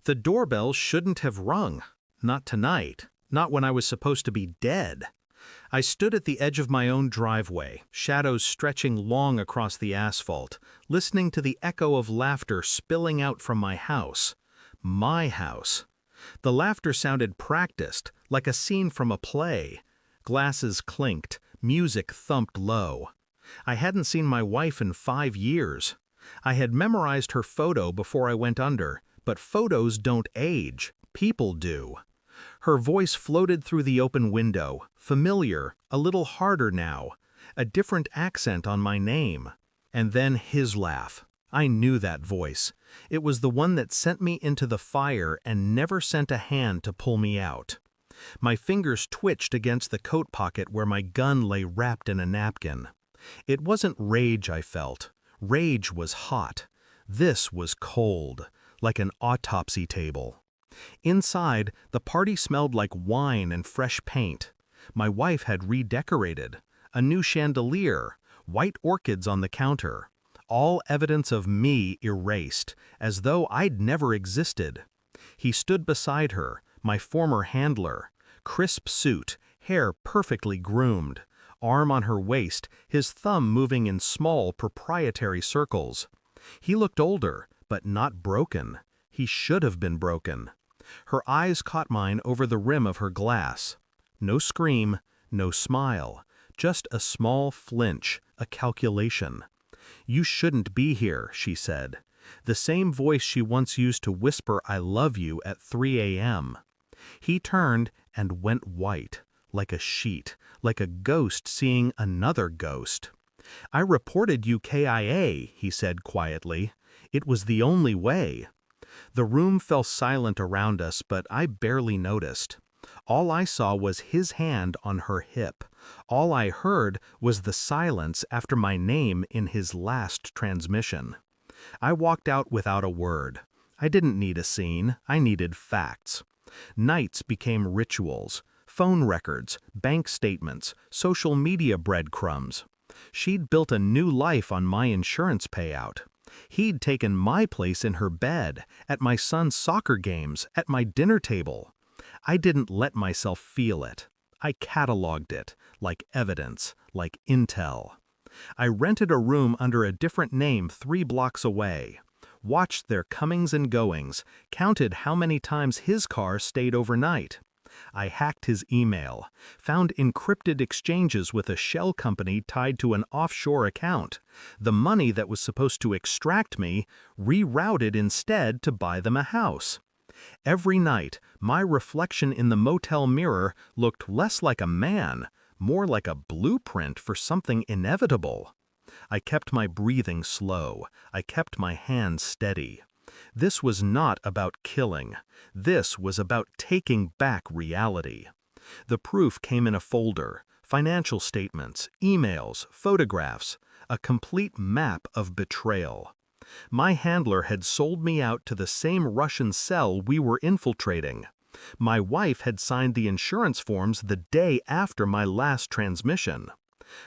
The doorbell shouldn't have rung. Not tonight. Not when I was supposed to be dead. I stood at the edge of my own driveway, shadows stretching long across the asphalt, listening to the echo of laughter spilling out from my house. My house. The laughter sounded practiced, like a scene from a play. Glasses clinked, music thumped low. I hadn't seen my wife in 5 years. I had memorized her photo before I went under, but photos don't age, people do. Her voice floated through the open window, familiar, a little harder now, a different accent on my name. And then his laugh. I knew that voice. It was the one that sent me into the fire and never sent a hand to pull me out. My fingers twitched against the coat pocket where my gun lay wrapped in a napkin. It wasn't rage I felt. Rage was hot. This was cold, like an autopsy table. Inside, the party smelled like wine and fresh paint. My wife had redecorated. A new chandelier, white orchids on the counter. All evidence of me erased, as though I'd never existed. He stood beside her, my former handler. Crisp suit, hair perfectly groomed. Arm on her waist, his thumb moving in small, proprietary circles. He looked older, but not broken. He should have been broken. Her eyes caught mine over the rim of her glass. No scream, no smile, just a small flinch, a calculation. "You shouldn't be here," she said. The same voice she once used to whisper "I love you" at 3 a.m. He turned and went white, like a sheet, like a ghost seeing another ghost. "I reported you KIA," he said quietly. "It was the only way." The room fell silent around us, but I barely noticed. All I saw was his hand on her hip. All I heard was the silence after my name in his last transmission. I walked out without a word. I didn't need a scene, I needed facts. Nights became rituals, phone records, bank statements, social media breadcrumbs. She'd built a new life on my insurance payout. He'd taken my place in her bed, at my son's soccer games, at my dinner table. I didn't let myself feel it. I cataloged it, like evidence, like intel. I rented a room under a different name 3 blocks away. Watched their comings and goings, counted how many times his car stayed overnight. I hacked his email, found encrypted exchanges with a shell company tied to an offshore account. The money that was supposed to extract me rerouted instead to buy them a house. Every night, my reflection in the motel mirror looked less like a man, more like a blueprint for something inevitable. I kept my breathing slow. I kept my hands steady. This was not about killing. This was about taking back reality. The proof came in a folder, financial statements, emails, photographs, a complete map of betrayal. My handler had sold me out to the same Russian cell we were infiltrating. My wife had signed the insurance forms the day after my last transmission.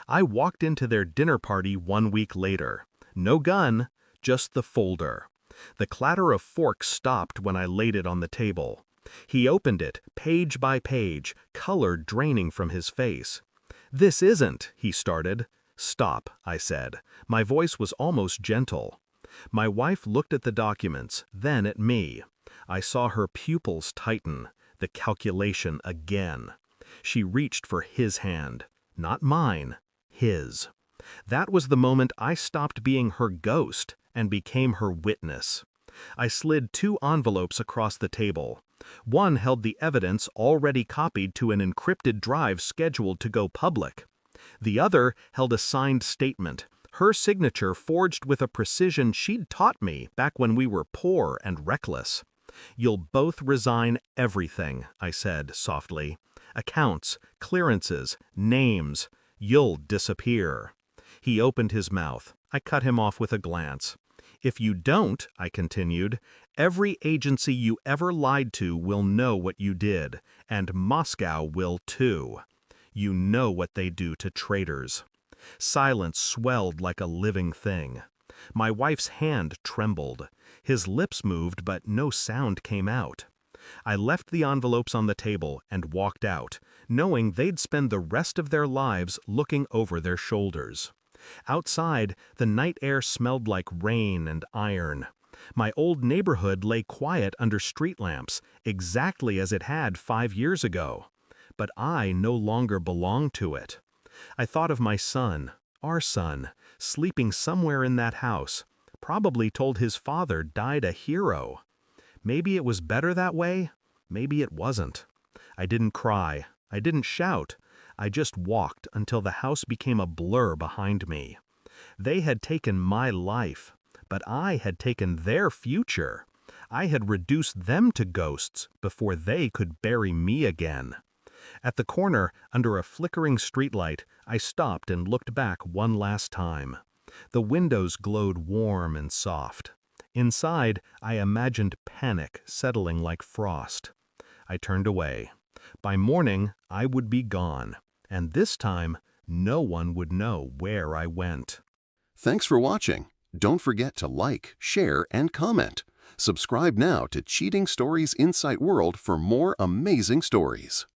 I walked into their dinner party 1 week later. No gun, just the folder. The clatter of forks stopped when I laid it on the table. He opened it, page by page, color draining from his face. "This isn't," he started. "Stop," I said. My voice was almost gentle. My wife looked at the documents, then at me. I saw her pupils tighten, the calculation again. She reached for his hand. Not mine, his. That was the moment I stopped being her ghost and became her witness. I slid 2 envelopes across the table. One held the evidence already copied to an encrypted drive scheduled to go public. The other held a signed statement, her signature forged with a precision she'd taught me back when we were poor and reckless. "You'll both resign everything," I said softly. "Accounts, clearances, names. You'll disappear." He opened his mouth. I cut him off with a glance. "If you don't," I continued, "every agency you ever lied to will know what you did, and Moscow will too. You know what they do to traitors." Silence swelled like a living thing. My wife's hand trembled. His lips moved, but no sound came out. I left the envelopes on the table and walked out, knowing they'd spend the rest of their lives looking over their shoulders. Outside, the night air smelled like rain and iron. My old neighborhood lay quiet under street lamps, exactly as it had 5 years ago. But I no longer belonged to it. I thought of my son, our son, sleeping somewhere in that house, probably told his father died a hero. Maybe it was better that way, maybe it wasn't. I didn't cry, I didn't shout, I just walked until the house became a blur behind me. They had taken my life, but I had taken their future. I had reduced them to ghosts before they could bury me again. At the corner, under a flickering streetlight, I stopped and looked back one last time. The windows glowed warm and soft. Inside, I imagined panic settling like frost. I turned away. By morning, I would be gone, and this time, no one would know where I went. Thanks for watching. Don't forget to like, share, and comment. Subscribe now to Cheating Stories Insight World for more amazing stories.